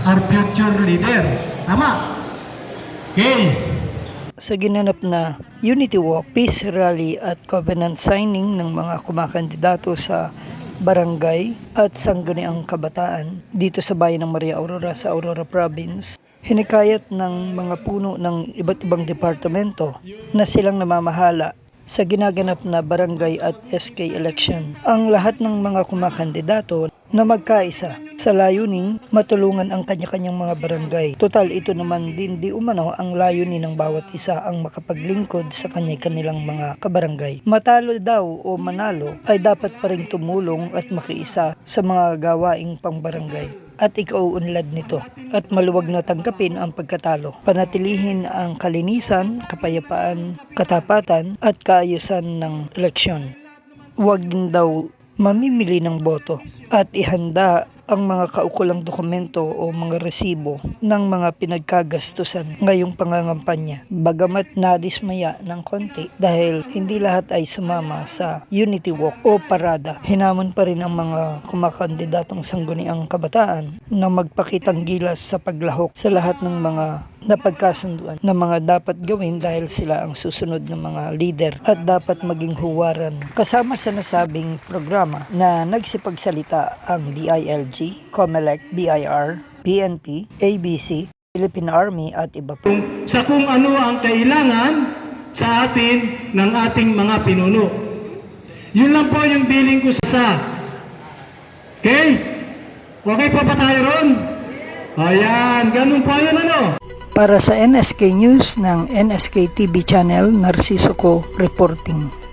our future leader. Tama? Okay. Sa ginanap na Unity Walk, Peace Rally at Covenant Signing ng mga kumakandidato sa barangay at sangguniang kabataan dito sa bayan ng Maria Aurora sa Aurora Province, hinikayat ng mga puno ng iba't ibang departamento na silang namamahala sa ginaganap na barangay at SK election. Ang lahat ng mga kumakandidato na magkaisa sa layuning matulungan ang kanya-kanyang mga barangay. Total, ito naman din di umano ang layunin ng bawat isa ang makapaglingkod sa kanya-kanilang mga kabarangay. Matalo daw o manalo ay dapat pa rin tumulong at makiisa sa mga gawaing pangbarangay at ikauunlad nito at maluwag na tanggapin ang pagkatalo. Panatilihin ang kalinisan, kapayapaan, katapatan at kaayusan ng eleksyon. Huwag din daw mamimili ng boto at ihanda ang mga kaukulang dokumento o mga resibo ng mga pinagkagastusan ngayong pangangampanya. Bagamat nadismaya ng konti dahil hindi lahat ay sumama sa Unity Walk o parada, hinamon pa rin ang mga kumakandidatong sangguniang kabataan na magpakitang gilas sa paglahok sa lahat ng mga napagkasunduan na mga dapat gawin dahil sila ang susunod ng mga leader at dapat maging huwaran. Kasama sa nasabing programa na nagsipagsalita ang DILG, COMELEC, BIR, PNP, ABC, Philippine Army at iba pa. Sa kung ano ang kailangan sa atin ng ating mga pinuno. Yun lang po yung billing ko sa. Okay? Okay pa ba tayo ron? Ayan, ganun po yun ano. Para sa NSK News ng NSK TV Channel, Narciso Co reporting.